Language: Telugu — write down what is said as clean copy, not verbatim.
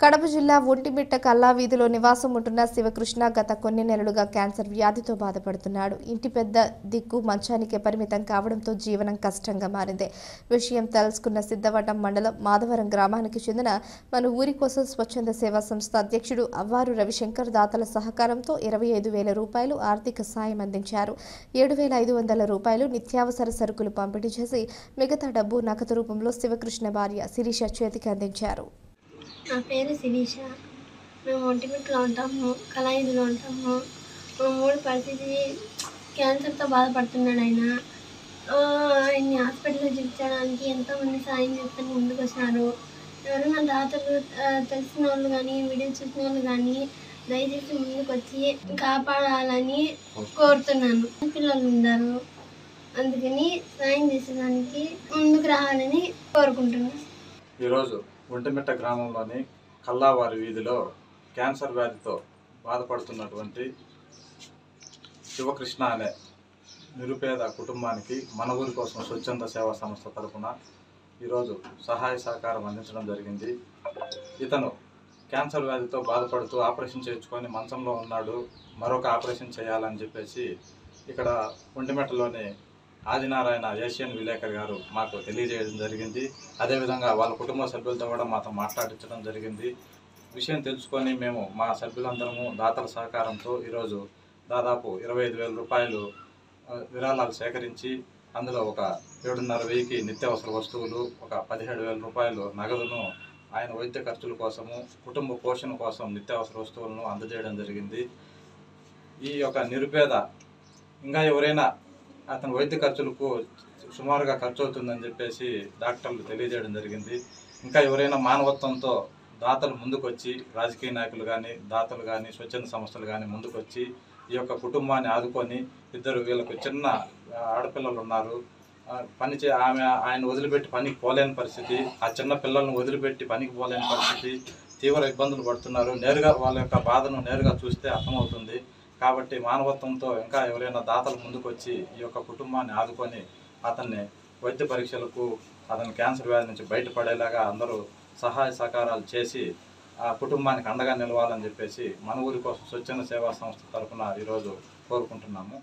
కడప జిల్లా ఒంటిమిట్ట కల్లా వీధిలో నివాసం ఉంటున్న శివకృష్ణ గత కొన్ని నెలలుగా క్యాన్సర్ వ్యాధితో బాధపడుతున్నాడు. ఇంటి పెద్ద దిక్కు మంచానికే పరిమితం కావడంతో జీవనం కష్టంగా మారింది. విషయం తెలుసుకున్న సిద్ధవటం మండలం మాధవరం గ్రామానికి చెందిన మన ఊరి కోసం స్వచ్ఛంద సేవా సంస్థ అధ్యక్షుడు అవ్వారు రవిశంకర్ దాతల సహకారంతో 25,000 రూపాయలు ఆర్థిక సాయం అందించారు. 7,500 రూపాయలు నిత్యావసర సరుకులు పంపిణీ చేసి మిగతా డబ్బు నగదు రూపంలో శివకృష్ణ భార్య శిరీష చేతికి అందించారు. నా పేరు శిరీష. మేము ఒంటిమిట్టలో ఉంటాము, కళాయిలో ఉంటాము. మా మూడు పరిస్థితి క్యాన్సర్తో బాధపడుతున్నాడు. ఆయన్ని హాస్పిటల్లో చూపించడానికి ఎంతోమంది సాయం చేస్తాను ముందుకు వచ్చినారు. ఎవరైనా దాతలు తెలిసిన వాళ్ళు కానీ వీడియో చూసిన వాళ్ళు కానీ దయచేసి ముందుకు వచ్చి కాపాడాలని కోరుతున్నాను. పిల్లలు ఉన్నారు, అందుకని సాయం చేసేదానికి ముందుకు రావాలని కోరుకుంటున్నాను. ఈరోజు ఒంటిమిట్ట గ్రామంలోని కల్లావారి వీధిలో క్యాన్సర్ వ్యాధితో బాధపడుతున్నటువంటి శివకృష్ణ అనే నిరుపేద కుటుంబానికి మన ఊరి కోసం స్వచ్ఛంద సేవా సంస్థ తరఫున ఈరోజు సహాయ సహకారం అందించడం జరిగింది. ఇతను క్యాన్సర్ వ్యాధితో బాధపడుతూ ఆపరేషన్ చేయించుకొని మంచంలో ఉన్నాడు. మరొక ఆపరేషన్ చేయాలని చెప్పేసి ఇక్కడ ఒంటిమిట్టలోని ఆదినారాయణ ఏషియన్ విలేకర్ గారు మాకు తెలియజేయడం జరిగింది. అదేవిధంగా వాళ్ళ కుటుంబ సభ్యులతో కూడా మాతో మాట్లాడించడం జరిగింది. విషయం తెలుసుకొని మేము మా సభ్యులందరము దాతల సహకారంతో ఈరోజు దాదాపు 25,000 రూపాయలు విరాళాలు సేకరించి అందులో ఒక 7,500కి నిత్యావసర వస్తువులు, ఒక 17,000 రూపాయలు నగదును ఆయన వైద్య ఖర్చుల కోసము, కుటుంబ పోషణ కోసం నిత్యావసర వస్తువులను అందజేయడం జరిగింది. ఈ యొక్క నిరుపేద ఇంకా ఎవరైనా అతని వైద్య ఖర్చులకు సుమారుగా ఖర్చు అవుతుందని చెప్పేసి డాక్టర్లు తెలియజేయడం జరిగింది. ఇంకా ఎవరైనా మానవత్వంతో దాతలు ముందుకొచ్చి, రాజకీయ నాయకులు కానీ దాతలు కానీ స్వచ్ఛంద సంస్థలు కానీ ముందుకొచ్చి ఈ యొక్క కుటుంబాన్ని ఆదుకొని, వీళ్ళకు చిన్న ఆడపిల్లలు ఉన్నారు, ఆయన వదిలిపెట్టి పనికి పోలేని పరిస్థితి, ఆ చిన్న పిల్లలను వదిలిపెట్టి పనికి పోలేని పరిస్థితి, తీవ్ర ఇబ్బందులు పడుతున్నారు. నేరుగా వాళ్ళ యొక్క బాధను నేరుగా చూస్తే అర్థమవుతుంది. కాబట్టి మానవత్వంతో ఇంకా ఎవరైనా దాతలు ముందుకు వచ్చి ఈ యొక్క కుటుంబాన్ని ఆదుకొని అతన్ని వైద్య పరీక్షలకు, అతని క్యాన్సర్ వ్యాధి నుంచి బయటపడేలాగా అందరూ సహాయ సహకారాలు చేసి ఆ కుటుంబానికి అండగా నిలవాలని చెప్పేసి మన ఊరి కోసం స్వచ్ఛంద సేవా సంస్థ తరఫున ఈరోజు కోరుకుంటున్నాము.